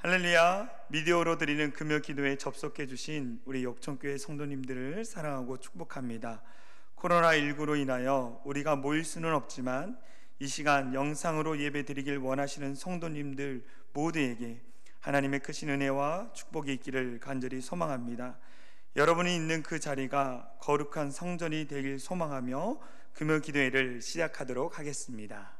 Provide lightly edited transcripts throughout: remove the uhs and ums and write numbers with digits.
할렐루야. 미디어로 드리는 금요 기도에 접속해 주신 우리 역천교회 성도님들을 사랑하고 축복합니다. 코로나19로 인하여 우리가 모일 수는 없지만 이 시간 영상으로 예배 드리길 원하시는 성도님들 모두에게 하나님의 크신 은혜와 축복이 있기를 간절히 소망합니다. 여러분이 있는 그 자리가 거룩한 성전이 되길 소망하며 금요 기도회를 시작하도록 하겠습니다.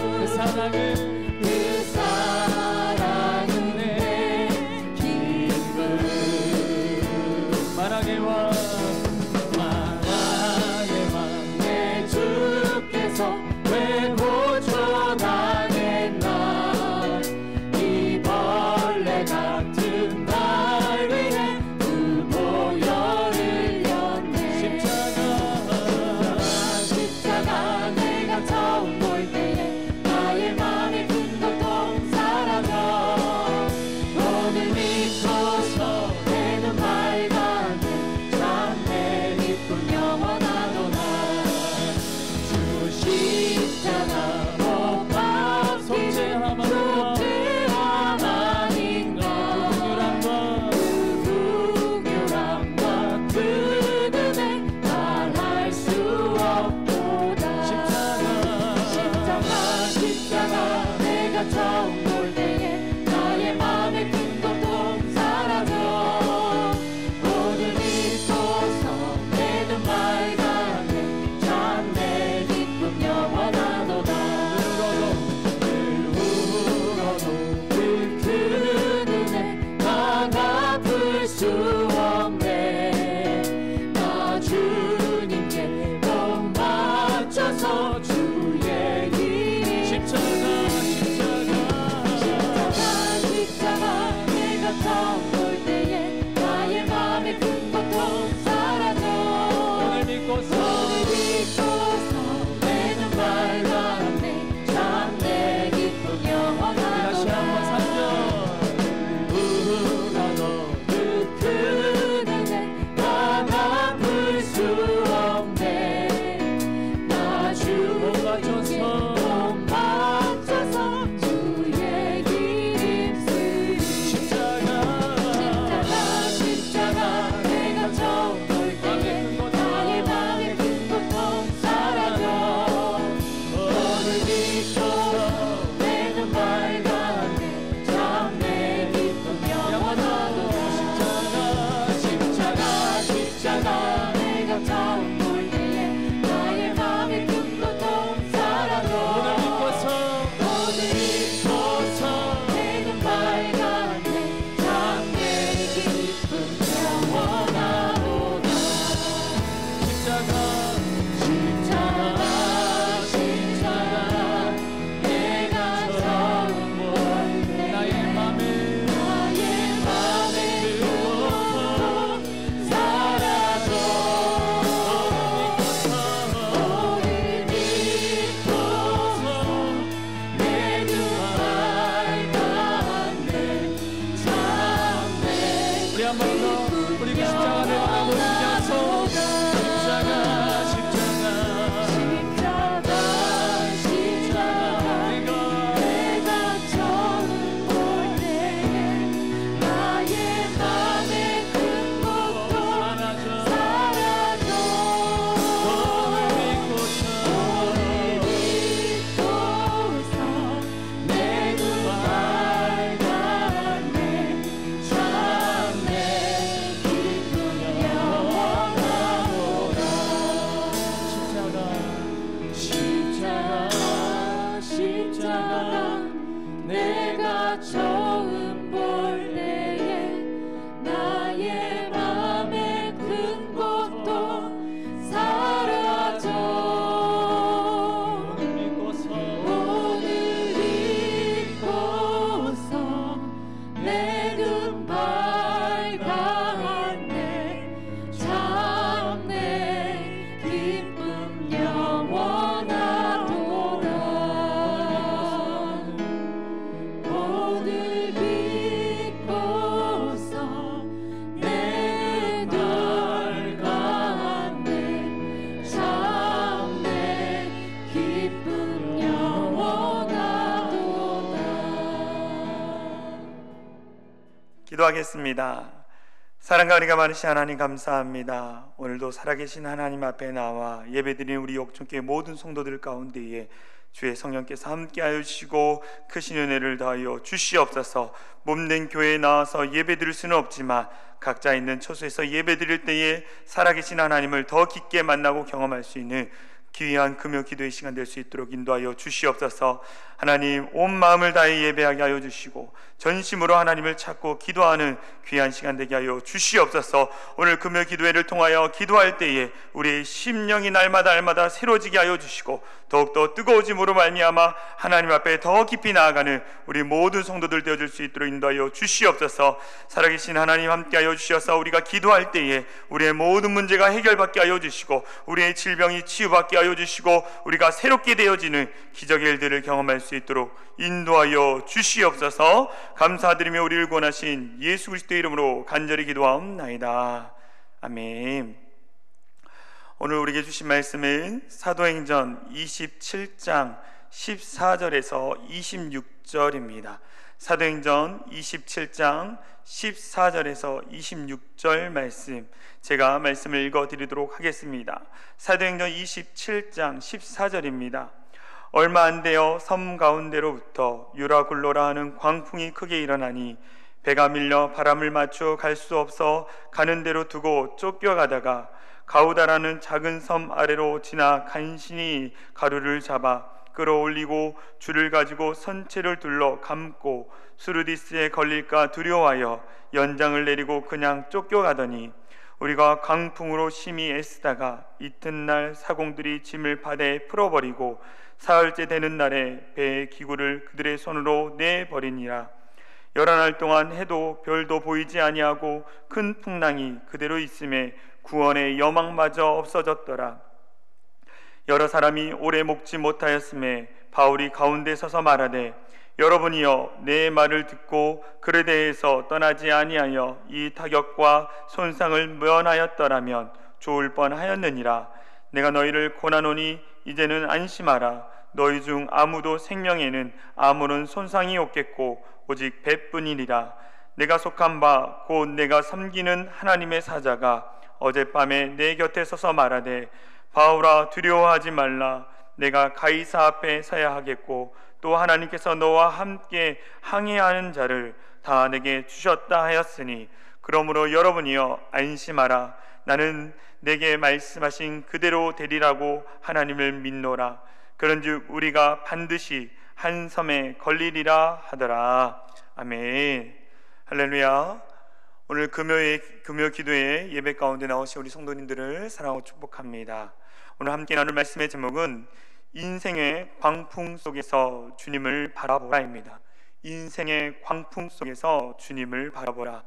그 사랑은 내 기쁨 처음 볼 때에 나의 맘의 큰 곳도 사라져. 오늘 믿고서 내 눈 밝았네. 참 내 기쁨 영원하도다. 오늘 믿고서 내 눈 밝았네. 참 내 기쁨 영원하도다. 기도하겠습니다. 사랑과 은혜가 많으신 하나님 감사합니다. 오늘도 살아계신 하나님 앞에 나와 예배드리는 우리 욕정교회 모든 성도들 가운데에 주의 성령께서 함께하여 주시고 크신 은혜를 더하여 주시옵소서. 몸된 교회에 나와서 예배드릴 수는 없지만 각자 있는 처소에서 예배드릴 때에 살아계신 하나님을 더 깊게 만나고 경험할 수 있는 귀한 금요 기도의 시간 될 수 있도록 인도하여 주시옵소서. 하나님, 온 마음을 다해 예배하게 하여 주시고 전심으로 하나님을 찾고 기도하는 귀한 시간 되게 하여 주시옵소서. 오늘 금요 기도회를 통하여 기도할 때에 우리의 심령이 날마다 새로지게 하여 주시고 더욱더 뜨거워짐으로 말미암아 하나님 앞에 더 깊이 나아가는 우리 모든 성도들 되어줄 수 있도록 인도하여 주시옵소서. 살아계신 하나님 함께하여 주셔서 우리가 기도할 때에 우리의 모든 문제가 해결받게 하여 주시고 우리의 질병이 치유받게 하여 주시고 우리가 새롭게 되어지는 기적의 일들을 경험할 수 있도록 인도하여 주시옵소서. 감사드리며 우리를 구원하신 예수 그리스도의 이름으로 간절히 기도하옵나이다. 아멘. 오늘 우리에게 주신 말씀은 사도행전 27장 14절에서 26절입니다. 사도행전 27장 14절에서 26절 말씀, 제가 말씀을 읽어드리도록 하겠습니다. 사도행전 27장 14절입니다. 얼마 안 되어 섬 가운데로부터 유라굴로라 하는 광풍이 크게 일어나니 배가 밀려 바람을 맞추어 갈 수 없어 가는 대로 두고 쫓겨가다가 가우다라는 작은 섬 아래로 지나 간신히 가루를 잡아 끌어올리고 줄을 가지고 선체를 둘러 감고 수르디스에 걸릴까 두려워하여 연장을 내리고 그냥 쫓겨가더니 우리가 광풍으로 심히 애쓰다가 이튿날 사공들이 짐을 바다에 풀어버리고 사흘째 되는 날에 배의 기구를 그들의 손으로 내버리니라. 11날 동안 해도 별도 보이지 아니하고 큰 풍랑이 그대로 있음에 구원의 여망마저 없어졌더라. 여러 사람이 오래 목지 못하였음에 바울이 가운데 서서 말하되 여러분이여 내 말을 듣고 그에 대해서 떠나지 아니하여 이 타격과 손상을 면하였더라면 좋을 뻔하였느니라. 내가 너희를 권하노니 이제는 안심하라. 너희 중 아무도 생명에는 아무런 손상이 없겠고 오직 배뿐이니라. 내가 속한 바 곧 내가 섬기는 하나님의 사자가 어젯밤에 내 곁에 서서 말하되 바울아 두려워하지 말라. 내가 가이사 앞에 서야 하겠고 또 하나님께서 너와 함께 항해하는 자를 다 내게 주셨다 하였으니 그러므로 여러분이여 안심하라. 나는 내게 말씀하신 그대로 되리라고 하나님을 믿노라. 그런즉 우리가 반드시 한 섬에 걸리리라 하더라. 아멘. 할렐루야. 오늘 금요 기도회 예배 가운데 나오신 우리 성도님들을 사랑하고 축복합니다. 오늘 함께 나눌 말씀의 제목은 인생의 광풍 속에서 주님을 바라보라입니다. 인생의 광풍 속에서 주님을 바라보라.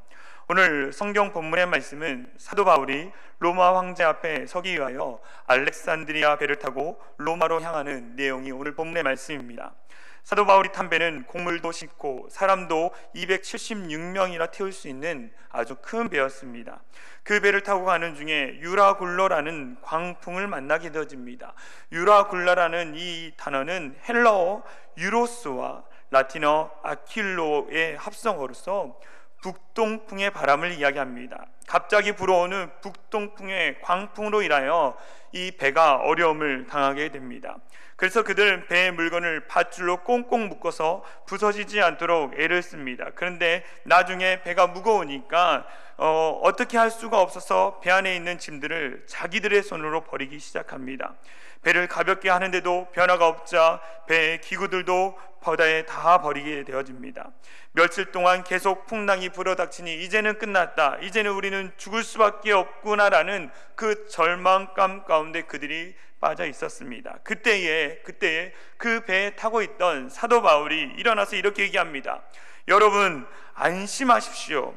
오늘 성경 본문의 말씀은 사도 바울이 로마 황제 앞에 서기 위하여 알렉산드리아 배를 타고 로마로 향하는 내용이 오늘 본문의 말씀입니다. 사도 바울이 탄 배는 곡물도 싣고 사람도 276명이나 태울 수 있는 아주 큰 배였습니다. 그 배를 타고 가는 중에 유라굴로라는 광풍을 만나게 되어집니다. 유라굴라라는 이 단어는 헬라어 유로스와 라틴어 아킬로의 합성어로서 북동풍의 바람을 이야기합니다. 갑자기 불어오는 북동풍의 광풍으로 인하여 이 배가 어려움을 당하게 됩니다. 그래서 그들은 배의 물건을 밧줄로 꽁꽁 묶어서 부서지지 않도록 애를 씁니다. 그런데 나중에 배가 무거우니까 어떻게 할 수가 없어서 배 안에 있는 짐들을 자기들의 손으로 버리기 시작합니다. 배를 가볍게 하는데도 변화가 없자 배의 기구들도 바다에 다 버리게 되어집니다. 며칠 동안 계속 풍랑이 불어닥치니 이제는 끝났다, 이제는 우리는 죽을 수밖에 없구나라는 그 절망감 가운데 그들이 빠져 있었습니다. 그때에 그 배에 타고 있던 사도 바울이 일어나서 이렇게 얘기합니다. 여러분, 안심하십시오.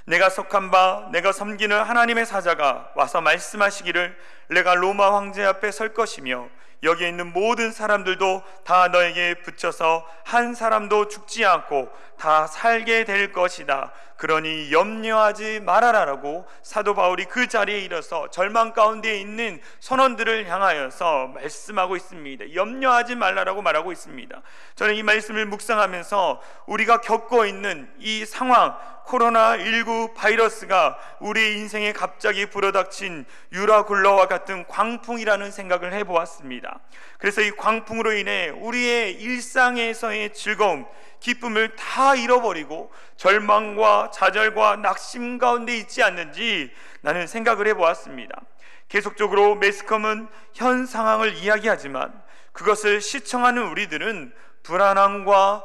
내가 속한 바, 내가 섬기는 하나님의 사자가 와서 말씀하시기를 내가 로마 황제 앞에 설 것이며 여기에 있는 모든 사람들도 다 너에게 붙여서 한 사람도 죽지 않고 다 살게 될 것이다. 그러니 염려하지 말아라라고 사도 바울이 그 자리에 일어서 절망 가운데 있는 선원들을 향하여서 말씀하고 있습니다. 염려하지 말라라고 말하고 있습니다. 저는 이 말씀을 묵상하면서 우리가 겪고 있는 이 상황, 코로나19 바이러스가 우리 인생에 갑자기 불어닥친 유라굴러와 같은 광풍이라는 생각을 해보았습니다. 그래서 이 광풍으로 인해 우리의 일상에서의 즐거움, 기쁨을 다 잃어버리고 절망과 좌절과 낙심 가운데 있지 않는지 나는 생각을 해보았습니다. 계속적으로 매스컴은 현 상황을 이야기하지만 그것을 시청하는 우리들은 불안함과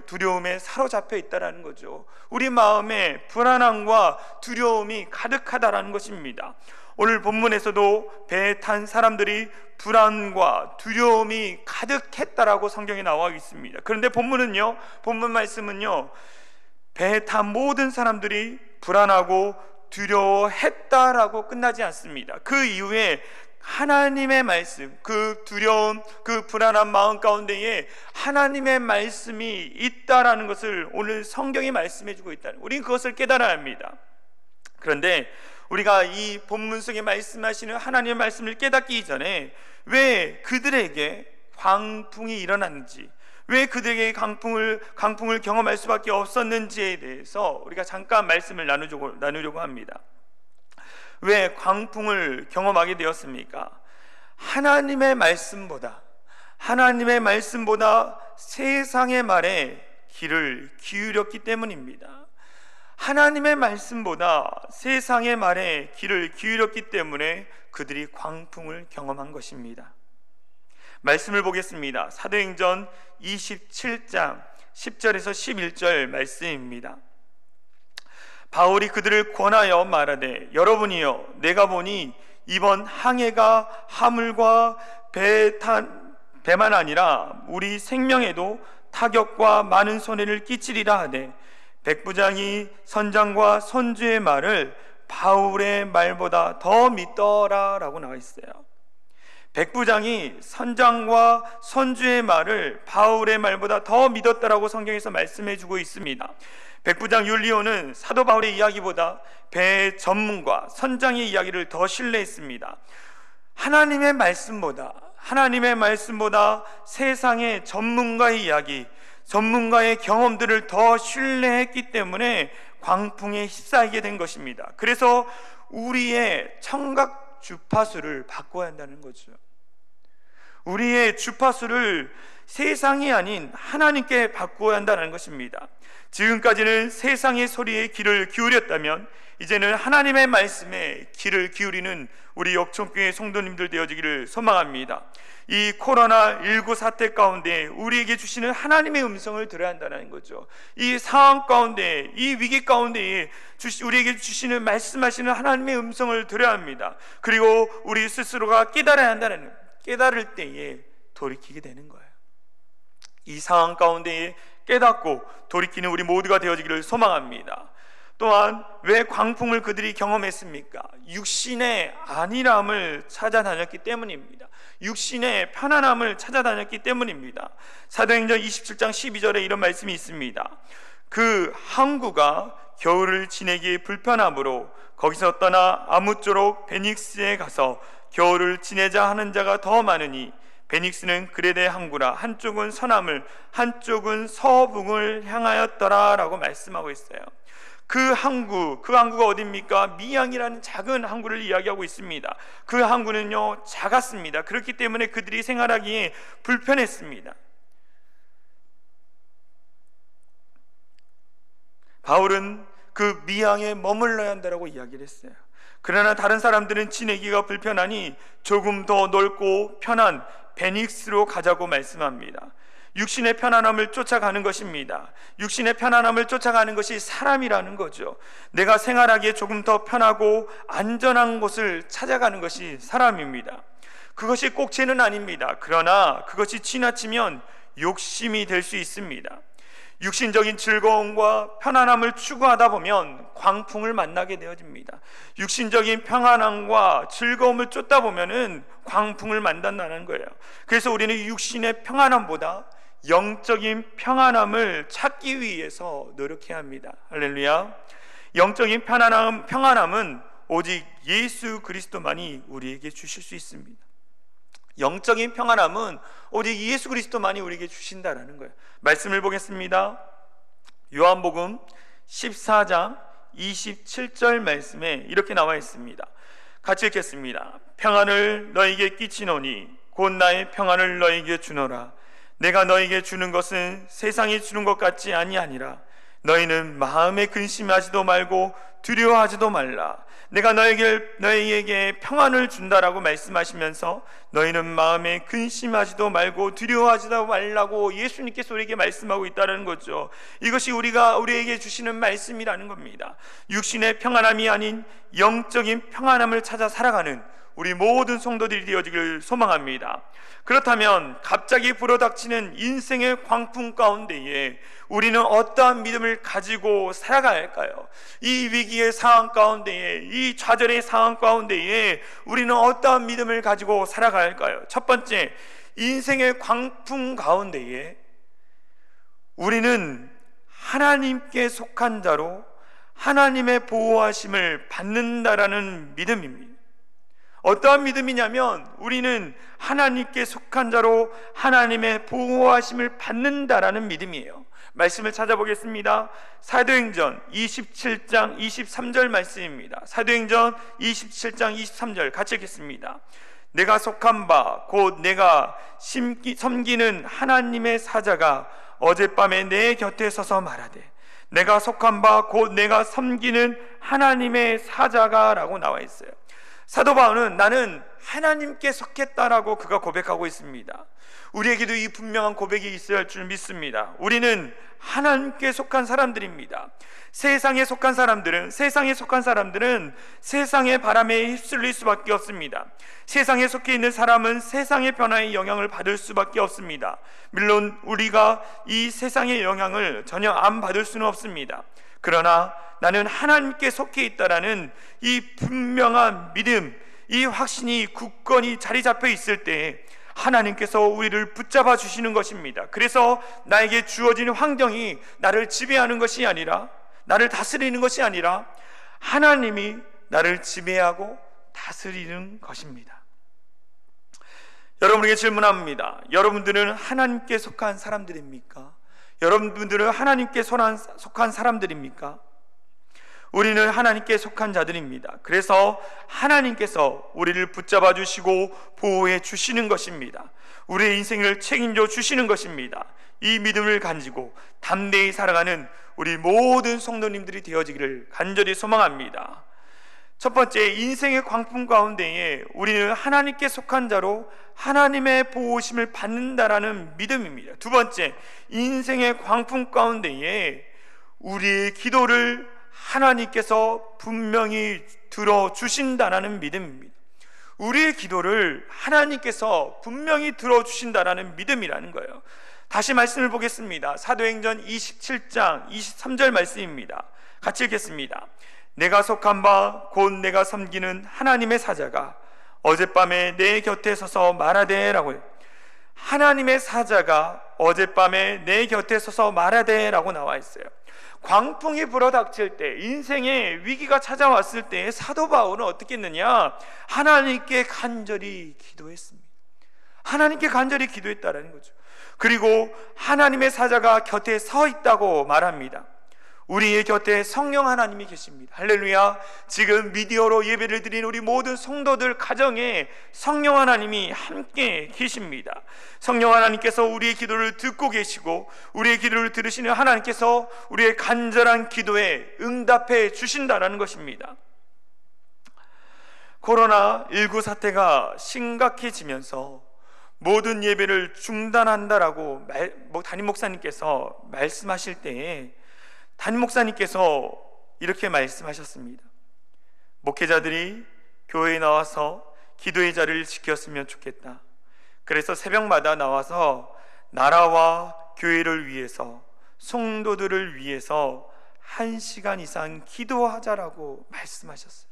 두려움에 사로잡혀 있다는 거죠. 우리 마음에 불안함과 두려움이 가득하다라는 것입니다. 오늘 본문에서도 배에 탄 사람들이 불안과 두려움이 가득했다라고 성경에 나와 있습니다. 그런데 본문 말씀은요, 배에 탄 모든 사람들이 불안하고 두려워했다라고 끝나지 않습니다. 그 이후에 하나님의 말씀, 그 두려움, 그 불안한 마음 가운데에 하나님의 말씀이 있다라는 것을 오늘 성경이 말씀해 주고 있다는, 우리는 그것을 깨달아야 합니다. 그런데 우리가 이 본문 속에 말씀하시는 하나님의 말씀을 깨닫기 이전에 왜 그들에게 광풍이 일어났는지, 왜 그들에게 강풍을 경험할 수밖에 없었는지에 대해서 우리가 잠깐 말씀을 나누려고 합니다. 왜 광풍을 경험하게 되었습니까? 하나님의 말씀보다 세상의 말에 귀를 기울였기 때문입니다. 하나님의 말씀보다 세상의 말에 귀를 기울였기 때문에 그들이 광풍을 경험한 것입니다. 말씀을 보겠습니다. 사도행전 27장 10절에서 11절 말씀입니다. 바울이 그들을 권하여 말하되 여러분이여, 내가 보니 이번 항해가 하물과 배만 아니라 우리 생명에도 타격과 많은 손해를 끼치리라 하되 백부장이 선장과 선주의 말을 바울의 말보다 더 믿더라 라고 나와 있어요. 백부장이 선장과 선주의 말을 바울의 말보다 더 믿었다라고 성경에서 말씀해 주고 있습니다. 백부장 율리오는 사도 바울의 이야기보다 배의 전문가 선장의 이야기를 더 신뢰했습니다. 하나님의 말씀보다 세상의 전문가의 이야기, 전문가의 경험들을 더 신뢰했기 때문에 광풍에 휩싸이게 된 것입니다. 그래서 우리의 청각 주파수를 바꿔야 한다는 거죠. 우리의 주파수를 세상이 아닌 하나님께 바꿔야 한다는 것입니다. 지금까지는 세상의 소리에 귀를 기울였다면 이제는 하나님의 말씀에 귀를 기울이는 우리 역청교회 성도님들 되어지기를 소망합니다. 이 코로나19 사태 가운데 우리에게 주시는 하나님의 음성을 들어야 한다는 거죠. 이 상황 가운데, 이 위기 가운데 우리에게 주시는, 말씀하시는 하나님의 음성을 들어야 합니다. 그리고 우리 스스로가 깨달을 때에 돌이키게 되는 거예요. 이 상황 가운데에 깨닫고 돌이키는 우리 모두가 되어지기를 소망합니다. 또한 왜 광풍을 그들이 경험했습니까? 육신의 안일함을 찾아다녔기 때문입니다. 육신의 편안함을 찾아다녔기 때문입니다. 사도행전 27장 12절에 이런 말씀이 있습니다. 그 항구가 겨울을 지내기 불편하므로 거기서 떠나 아무쪼록 베닉스에 가서 겨울을 지내자 하는 자가 더 많으니 베닉스는 그레데 항구라, 한쪽은 서남을 한쪽은 서북을 향하였더라 라고 말씀하고 있어요. 그 항구가 어디입니까? 미양이라는 작은 항구를 이야기하고 있습니다. 그 항구는요 작았습니다. 그렇기 때문에 그들이 생활하기에 불편했습니다. 바울은 그 미양에 머물러야 한다라고 이야기를 했어요. 그러나 다른 사람들은 지내기가 불편하니 조금 더 넓고 편한 베닉스로 가자고 말씀합니다. 육신의 편안함을 쫓아가는 것입니다. 육신의 편안함을 쫓아가는 것이 사람이라는 거죠. 내가 생활하기에 조금 더 편하고 안전한 곳을 찾아가는 것이 사람입니다. 그것이 꼭 죄는 아닙니다. 그러나 그것이 지나치면 욕심이 될 수 있습니다. 육신적인 즐거움과 편안함을 추구하다 보면 광풍을 만나게 되어집니다. 육신적인 평안함과 즐거움을 쫓다 보면은 광풍을 만난다는 거예요. 그래서 우리는 육신의 평안함보다 영적인 평안함을 찾기 위해서 노력해야 합니다. 할렐루야. 영적인 평안함은 오직 예수 그리스도만이 우리에게 주실 수 있습니다. 영적인 평안함은 오직 예수 그리스도만이 우리에게 주신다라는 거예요. 말씀을 보겠습니다. 요한복음 14장 27절 말씀에 이렇게 나와 있습니다. 같이 읽겠습니다. 평안을 너에게 끼치노니 곧 나의 평안을 너에게 주노라. 내가 너에게 주는 것은 세상이 주는 것 같지 아니하니라. 너희는 마음에 근심하지도 말고 두려워하지도 말라. 내가 너희에게 평안을 준다라고 말씀하시면서 너희는 마음에 근심하지도 말고 두려워하지도 말라고 예수님께서 우리에게 말씀하고 있다는 거죠. 이것이 우리에게 주시는 말씀이라는 겁니다. 육신의 평안함이 아닌 영적인 평안함을 찾아 살아가는 우리 모든 성도들이 되어지기를 소망합니다. 그렇다면 갑자기 불어닥치는 인생의 광풍 가운데에 우리는 어떠한 믿음을 가지고 살아가야 할까요? 이 위기의 상황 가운데에, 이 좌절의 상황 가운데에 우리는 어떠한 믿음을 가지고 살아가야 할까요? 첫 번째, 인생의 광풍 가운데에 우리는 하나님께 속한 자로 하나님의 보호하심을 받는다라는 믿음입니다. 어떠한 믿음이냐면 우리는 하나님께 속한 자로 하나님의 보호하심을 받는다라는 믿음이에요. 말씀을 찾아보겠습니다. 사도행전 27장 23절 말씀입니다. 사도행전 27장 23절 같이 읽겠습니다. 내가 속한 바 곧 내가 섬기는 하나님의 사자가 어젯밤에 내 곁에 서서 말하되, 내가 속한 바 곧 내가 섬기는 하나님의 사자가 라고 나와 있어요. 사도 바울은 나는 하나님께 속했다라고 그가 고백하고 있습니다. 우리에게도 이 분명한 고백이 있어야 할 줄 믿습니다. 우리는 하나님께 속한 사람들입니다. 세상에 속한 사람들은 세상의 바람에 휩쓸릴 수밖에 없습니다. 세상에 속해 있는 사람은 세상의 변화에 영향을 받을 수밖에 없습니다. 물론 우리가 이 세상의 영향을 전혀 안 받을 수는 없습니다. 그러나 나는 하나님께 속해 있다라는 이 분명한 믿음, 이 확신이 굳건히 자리 잡혀 있을 때 하나님께서 우리를 붙잡아 주시는 것입니다. 그래서 나에게 주어진 환경이 나를 지배하는 것이 아니라, 나를 다스리는 것이 아니라 하나님이 나를 지배하고 다스리는 것입니다. 여러분에게 질문합니다. 여러분들은 하나님께 속한 사람들입니까? 여러분들은 하나님께 속한 사람들입니까? 우리는 하나님께 속한 자들입니다. 그래서 하나님께서 우리를 붙잡아 주시고 보호해 주시는 것입니다. 우리의 인생을 책임져 주시는 것입니다. 이 믿음을 가지고 담대히 살아가는 우리 모든 성도님들이 되어지기를 간절히 소망합니다. 첫 번째, 인생의 광풍 가운데에 우리는 하나님께 속한 자로 하나님의 보호심을 받는다라는 믿음입니다. 두 번째, 인생의 광풍 가운데에 우리의 기도를 하나님께서 분명히 들어주신다라는 믿음입니다. 우리의 기도를 하나님께서 분명히 들어주신다라는 믿음이라는 거예요. 다시 말씀을 보겠습니다. 사도행전 27장 23절 말씀입니다. 같이 읽겠습니다. 내가 속한 바 곧 내가 섬기는 하나님의 사자가 어젯밤에 내 곁에 서서 말하되 라고 해요. 하나님의 사자가 어젯밤에 내 곁에 서서 말하되 라고 나와 있어요. 광풍이 불어닥칠 때, 인생의 위기가 찾아왔을 때 사도 바울은 어떻게 했느냐? 하나님께 간절히 기도했습니다. 하나님께 간절히 기도했다라는 거죠. 그리고 하나님의 사자가 곁에 서 있다고 말합니다. 우리의 곁에 성령 하나님이 계십니다. 할렐루야. 지금 미디어로 예배를 드린 우리 모든 성도들 가정에 성령 하나님이 함께 계십니다. 성령 하나님께서 우리의 기도를 듣고 계시고 우리의 기도를 들으시는 하나님께서 우리의 간절한 기도에 응답해 주신다라는 것입니다. 코로나19 사태가 심각해지면서 모든 예배를 중단한다라고 담임 목사님께서 말씀하실 때에 담임 목사님께서 이렇게 말씀하셨습니다. 목회자들이 교회에 나와서 기도의 자리를 지켰으면 좋겠다. 그래서 새벽마다 나와서 나라와 교회를 위해서, 성도들을 위해서 1시간 이상 기도하자라고 말씀하셨어요.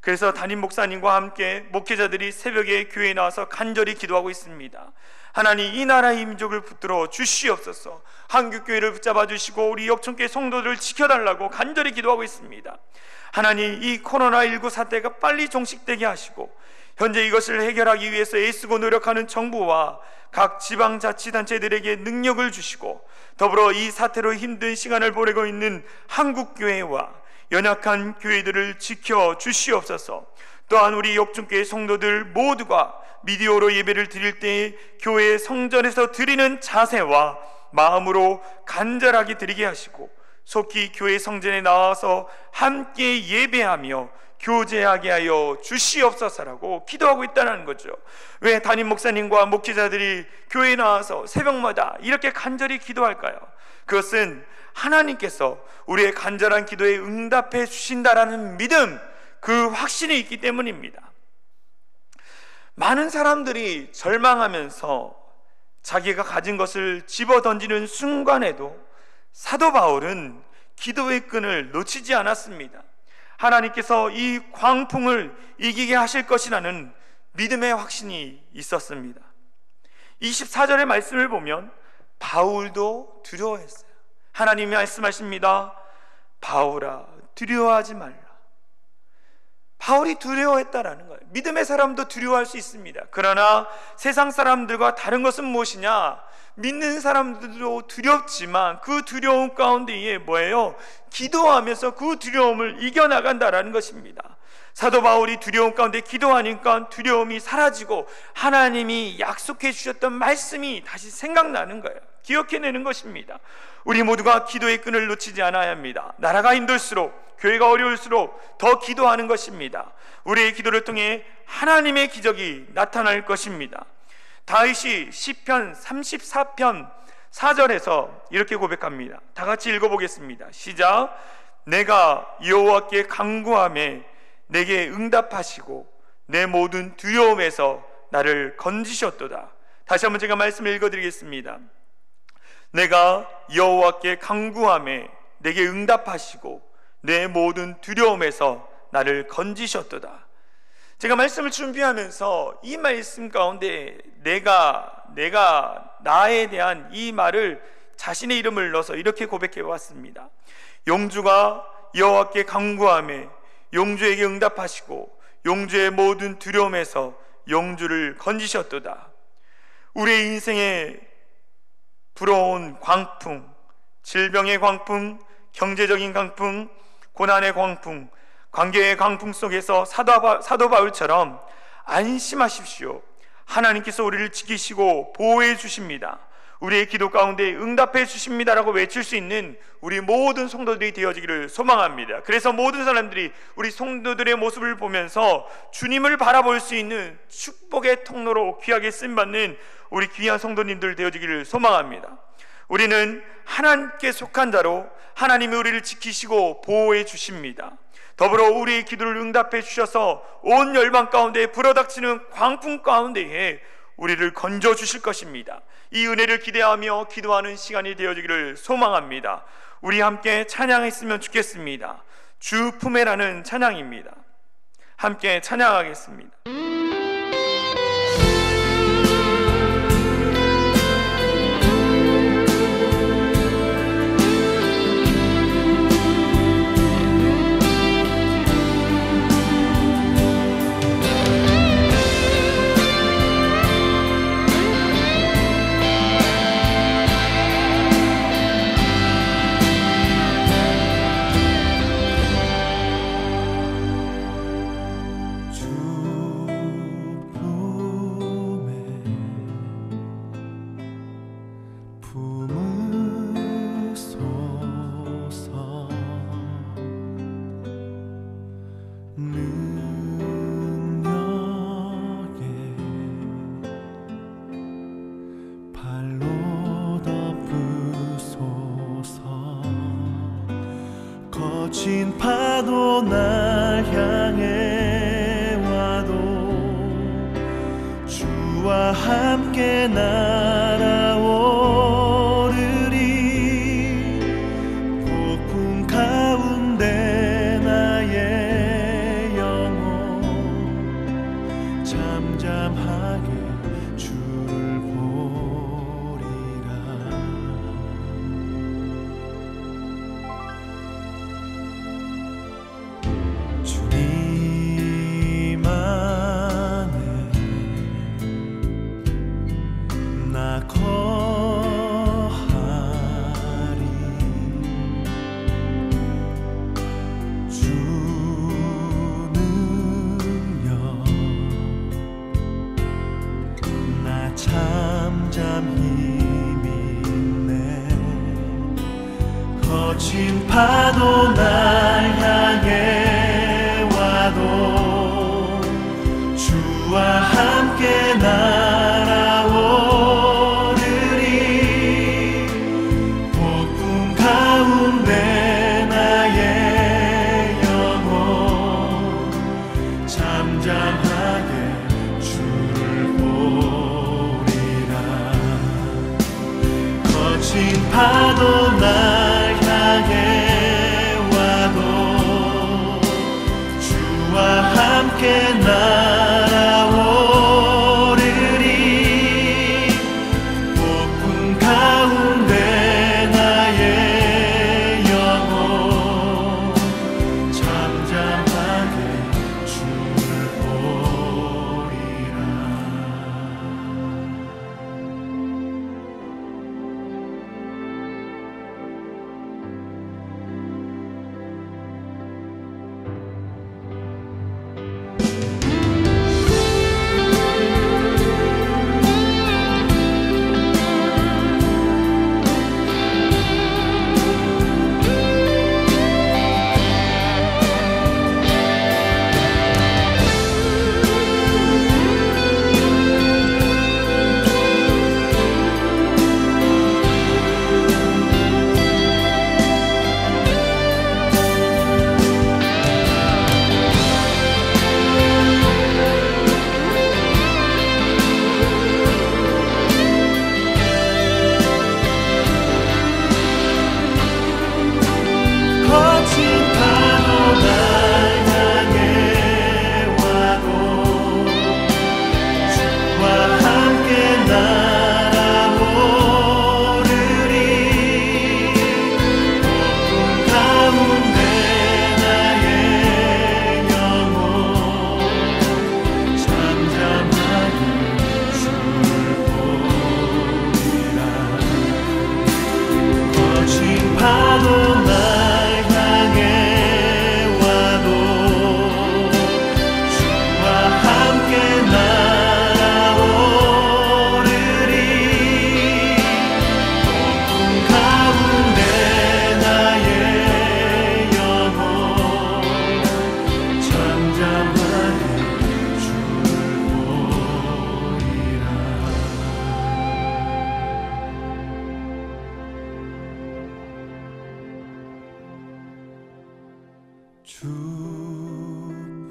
그래서 담임 목사님과 함께 목회자들이 새벽에 교회에 나와서 간절히 기도하고 있습니다. 하나님, 이 나라의 민족을 붙들어 주시옵소서. 한국교회를 붙잡아 주시고 우리 역천교회 성도들을 지켜달라고 간절히 기도하고 있습니다. 하나님, 이 코로나19 사태가 빨리 종식되게 하시고 현재 이것을 해결하기 위해서 애쓰고 노력하는 정부와 각 지방자치단체들에게 능력을 주시고, 더불어 이 사태로 힘든 시간을 보내고 있는 한국교회와 연약한 교회들을 지켜 주시옵소서. 또한 우리 역중교회 성도들 모두가 미디어로 예배를 드릴 때 교회 성전에서 드리는 자세와 마음으로 간절하게 드리게 하시고 속히 교회 성전에 나와서 함께 예배하며 교제하게 하여 주시옵소서라고 기도하고 있다는 거죠. 왜 담임 목사님과 목회자들이 교회에 나와서 새벽마다 이렇게 간절히 기도할까요? 그것은 하나님께서 우리의 간절한 기도에 응답해 주신다라는 믿음, 그 확신이 있기 때문입니다. 많은 사람들이 절망하면서 자기가 가진 것을 집어던지는 순간에도 사도 바울은 기도의 끈을 놓치지 않았습니다. 하나님께서 이 광풍을 이기게 하실 것이라는 믿음의 확신이 있었습니다. 24절의 말씀을 보면 바울도 두려워했어요. 하나님이 말씀하십니다. 바울아, 두려워하지 말라. 바울이 두려워했다라는 거예요. 믿음의 사람도 두려워할 수 있습니다. 그러나 세상 사람들과 다른 것은 무엇이냐? 믿는 사람들도 두렵지만 그 두려움 가운데에 뭐예요? 기도하면서 그 두려움을 이겨나간다라는 것입니다. 사도 바울이 두려움 가운데 기도하니까 두려움이 사라지고 하나님이 약속해 주셨던 말씀이 다시 생각나는 거예요. 기억해내는 것입니다. 우리 모두가 기도의 끈을 놓치지 않아야 합니다. 나라가 힘들수록, 교회가 어려울수록 더 기도하는 것입니다. 우리의 기도를 통해 하나님의 기적이 나타날 것입니다. 다윗이 시편 34편 4절에서 이렇게 고백합니다. 다 같이 읽어보겠습니다. 시작. 내가 여호와께 간구하매 내게 응답하시고 내 모든 두려움에서 나를 건지셨도다. 다시 한번 제가 말씀을 읽어드리겠습니다. 내가 여호와께 간구하매 내게 응답하시고 내 모든 두려움에서 나를 건지셨도다. 제가 말씀을 준비하면서 이 말씀 가운데 내가 나에 대한 이 말을 자신의 이름을 넣어서 이렇게 고백해 왔습니다. 용주가 여호와께 간구하매 용주에게 응답하시고 용주의 모든 두려움에서 용주를 건지셨도다. 우리의 인생에 불어온 광풍, 질병의 광풍, 경제적인 광풍, 고난의 광풍, 관계의 광풍 속에서 사도 바울처럼 안심하십시오. 하나님께서 우리를 지키시고 보호해 주십니다. 우리의 기도 가운데 응답해 주십니다라고 외칠 수 있는 우리 모든 성도들이 되어지기를 소망합니다. 그래서 모든 사람들이 우리 성도들의 모습을 보면서 주님을 바라볼 수 있는 축복의 통로로 귀하게 쓰임받는 우리 귀한 성도님들 되어지기를 소망합니다. 우리는 하나님께 속한 자로 하나님이 우리를 지키시고 보호해 주십니다. 더불어 우리의 기도를 응답해 주셔서 온 열방 가운데 불어닥치는 광풍 가운데에 우리를 건져 주실 것입니다. 이 은혜를 기대하며 기도하는 시간이 되어지기를 소망합니다. 우리 함께 찬양했으면 좋겠습니다. 주 품에라는 찬양입니다. 함께 찬양하겠습니다. 거친 파도 날 향해 와도 주와 함께 날아오르리. 폭풍 가운데 나의 영혼 잠잠하게 주를 보리라. 주님 안에 나 거하리. 주 능력 나 잠잠 힘있네. 거친 파도 날 향해 와도 주와 함께 날아오르리. 폭풍 가운데 나의 영혼 잠잠하게 주를 보리라. 거친 파도 날 향해 와도 주와 함께 날아오르리. 폭풍 가운데 나의 영혼 잠잠하게 주를 보리라.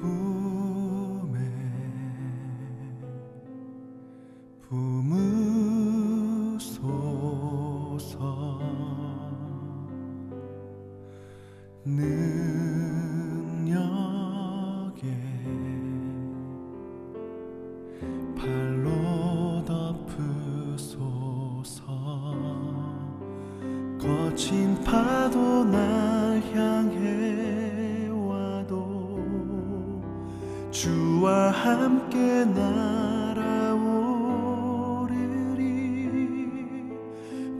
주품에 품으소서. 능력에 발로 덮으소서. 거친 파도 날 향해 와도 주와 함께 날아오르리.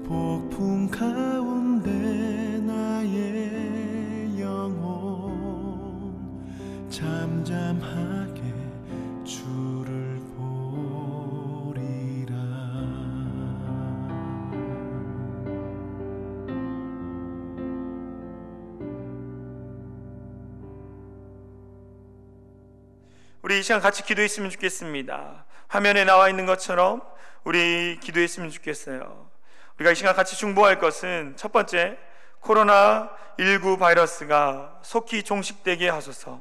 폭풍 가운데 나의 영혼 잠잠하게 주를 보리라. 우리 이 시간 같이 기도했으면 좋겠습니다. 화면에 나와 있는 것처럼 우리 기도했으면 좋겠어요. 우리가 이 시간 같이 중보할 것은 첫 번째, 코로나19 바이러스가 속히 종식되게 하소서.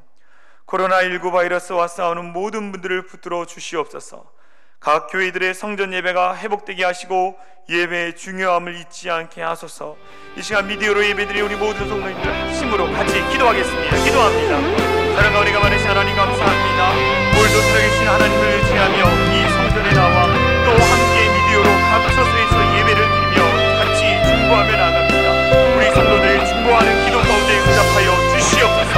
코로나19 바이러스와 싸우는 모든 분들을 붙들어 주시옵소서. 각 교회들의 성전 예배가 회복되게 하시고 예배의 중요함을 잊지 않게 하소서. 이 시간 미디어로 예배드린 우리 모든 성도님들 합심으로 같이 기도하겠습니다. 기도합니다. 사랑과 은혜가 많으신 하나님 감사합니다. 오늘도 살아계신 하나님을 의지하며 이 성전에 나와 또 함께 미디어로 각 처소에서 예배를 드리며 같이 중보하며 나갑니다. 우리 성도들의 중보하는 기도 가운데 응답하여 주시옵소서.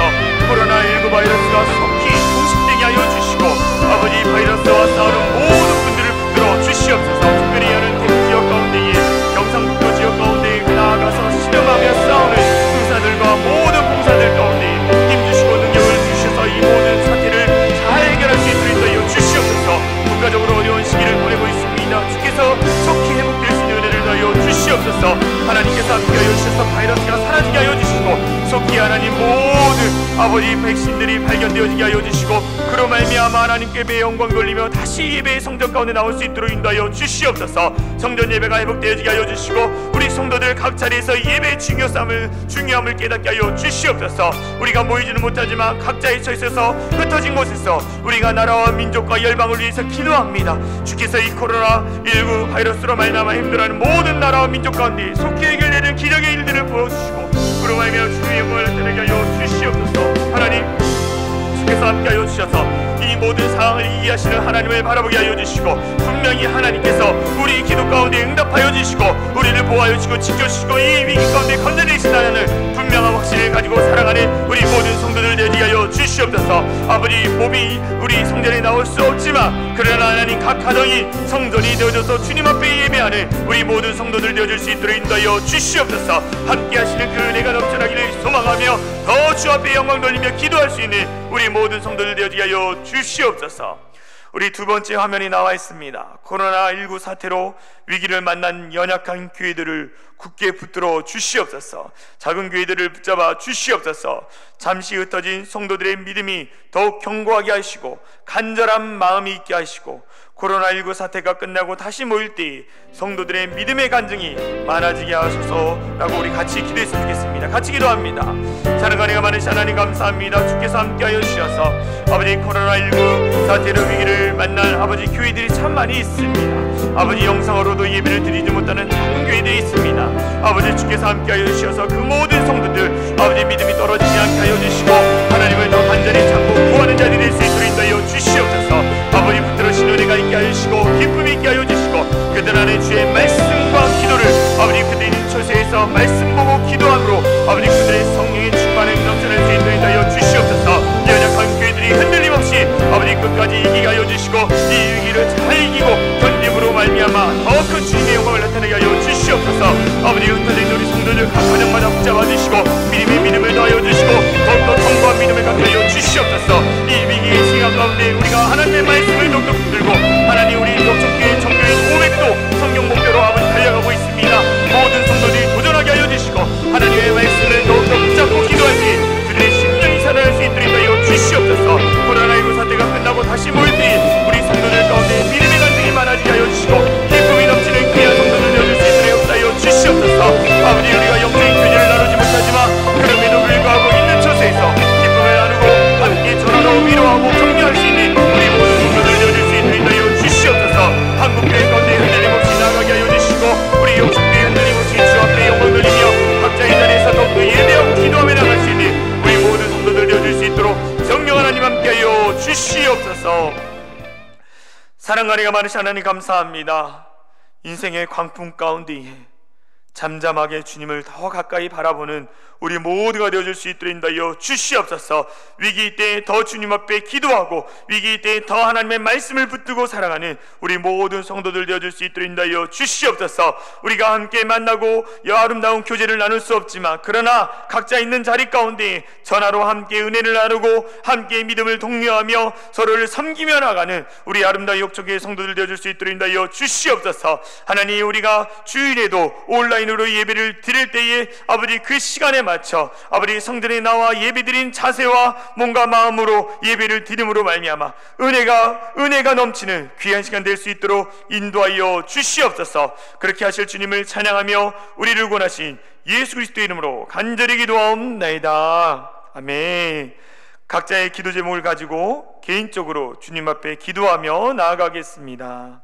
코로나19 바이러스가 속히 종식되게 하여 주시고 아버지 바이러스와 싸우는 모든 분들을 붙들어 주시옵소서. 특별히 하는 대구 지역 가운데에 경상북도 지역 가운데에 나아가서 실험하며 싸우는 의사들과 모든 봉사들 가운데 힘주시고 능력을 주셔서 이 모든 사태를 잘 해결할 수 있도록 하여 주시옵소서. 국가적으로 어려운 시기를 보내고 있습니다. 주께서 속히 회복될 수 있는 은혜를 더하여 주시옵소서. 하나님께서 함께하여 주셔서 바이러스가 사라지게 하여 주시고 속히 하나님 모든 아버지 백신들이 발견되어지게 하여 주시고 그로 말미암아 하나님께 배의 영광 돌리며 다시 예배의 성전 가운데 나올 수 있도록 인도하여 주시옵소서. 성전 예배가 회복되어지게 하여 주시고 우리 성도들 각 자리에서 예배의 중요함을 깨닫게 하여 주시옵소서. 우리가 모이지는 못하지만 각자의 처에서 흩어진 곳에서 우리가 나라와 민족과 열방을 위해서 기도합니다. 주께서 이 코로나19 바이러스로 말미암아 힘들어하는 모든 나라와 민족 가운데 속히 해결되는 기적의 일들을 보여주시고 그로 말미암아 주님의 영광을 나타내게 하여 주시옵소서. 하나님 주께서 함께하여 주셔서 이 모든 상황을 이해하시는 하나님을 바라보게 하여 주시고 분명히 하나님께서 우리 기도 가운데 응답하여 주시고 우리를 보호하여 주시고 지켜주시고 이 위기 가운데 건져내신다는 분명한 확신을 가지고 살아가는 우리 모든 성도들 되게 하여 주시옵소서. 아버지 몸이 우리 성전에 나올 수 없지만 그러나 하나님 각 가정이 성전이 되어져서 주님 앞에 예배하는 우리 모든 성도들 되어줄 수 있도록 인도하여 주시옵소서. 함께 하시는 그 은혜가 넘쳐나기를 소망하며 더 주 앞에 영광 돌리며 기도할 수 있는 우리 모든 성도들 되어지게 하여 주시옵소서. 우리 두 번째 화면이 나와 있습니다. 코로나19 사태로 위기를 만난 연약한 교회들을 굳게 붙들어 주시옵소서. 작은 교회들을 붙잡아 주시옵소서. 잠시 흩어진 성도들의 믿음이 더욱 견고하게 하시고 간절한 마음이 있게 하시고 코로나19 사태가 끝나고 다시 모일 때 성도들의 믿음의 간증이 많아지게 하소서라고 우리 같이 기도했으면 좋겠습니다. 같이 기도합니다. 사랑과 은혜가 많으신 하나님 감사합니다. 주께서 함께하여 주셔서 아버지 코로나19 사태로 위기를 만난 아버지 교회들이 참 많이 있습니다. 아버지 영상으로도 예배를 드리지 못하는 작은 교회들이 있습니다. 아버지 주께서 함께하여 주셔서 그 모든 성도들 아버지 믿음이 떨어지지 않게 하여 주시고 하나님을 더 간절히 찾고 구하는 자들이 될 수 있도록 인도하여 주시옵소서. 아버지 붙들으신 은혜가 있게 하여 주시고 기쁨이 있게 하여 주시고 그들 안에 주의 말씀과 기도를 아버지 그들 있는 처소에서 말씀 보고 기도함으로 아버지 그들의 성령의 충만을 넘쳐날 수 있도록 인도하여 주시옵소서. 연약한 교회들이 흔들림 없이 아버지 끝까지 이기게 하여 주시고 이 위기를 잘 이기고 견딤으로 말미암아 더 큰 주님의 영광을 나타내게 하여 주시옵소서. 아버지 흩어진 우리 성도들 각 가정마다 붙잡아 주시고 믿음을 더하여 주시고 더욱더 견고한 믿음을 갖게 하여 주시옵소서. 이 위기의 시간 가운데 우리가 하나님의 말씀을 더욱더 붙들고 하나님 우리 역전교회 정교인 500도 성경 목표로 아버지 달려가고 있습니다. 모든 성도들이 도전하게 하여 주시고 하나님의 말씀을 더욱더 붙잡고 기도할 때 그들의 심령이 살아날 수 있도록 하여 주시옵소서. 코로나19 사태가 끝나고 다시 모일 때 우리 성도들 가운데 믿음의 간증이 많아지게 하여 주시고 기쁨이 넘치는 귀한 성도들 되어줄 수 있도록 역사하여 주시옵소서. 아버지 우리가 영적인 교제를 나누지 못하지만 그럼에도 불구하고 있는 처소에서 기쁨을 나누고 함께 전하고 위로하고 격려할 수 있는 우리 모든 성도들 되어줄 수 있도록 하여 주시옵소서. 한국교회 가운데 흔들림 없이 나가게 하여 주시고 우리 영적교회 흔들림 없이 주 앞에 영광 돌리며 각자의 자리에서 더욱더 예배하고 기도하며 나갈 수 있는 우리 모든 성도들 되어줄 수 있도록 성령 하나님 함께하여 주시옵소서. 사랑과 은혜가 많으신 하나님 감사합니다. 인생의 광풍 가운데 잠잠하게 주님을 더 가까이 바라보는 우리 모두가 되어줄 수 있도록 인도하여 주시옵소서. 위기 때 더 주님 앞에 기도하고 위기 때 더 하나님의 말씀을 붙들고 살아가는 우리 모든 성도들 되어줄 수 있도록 인도하여 주시옵소서. 우리가 함께 만나고 아름다운 교제를 나눌 수 없지만 그러나 각자 있는 자리 가운데 전화로 함께 은혜를 나누고 함께 믿음을 독려하며 서로를 섬기며 나가는 우리 아름다운 역적의 성도들 되어줄 수 있도록 인도하여 주시옵소서. 하나님 우리가 주일에도 온라인으로 예배를 드릴 때에 아버지 그 시간에 맞춰 아버지 성전에 나와 예배드린 자세와 몸과 마음으로 예배를 드림으로 말미암아 은혜가 넘치는 귀한 시간 될 수 있도록 인도하여 주시옵소서. 그렇게 하실 주님을 찬양하며 우리를 구원하신 예수 그리스도의 이름으로 간절히 기도하옵나이다. 아멘. 각자의 기도 제목을 가지고 개인적으로 주님 앞에 기도하며 나아가겠습니다.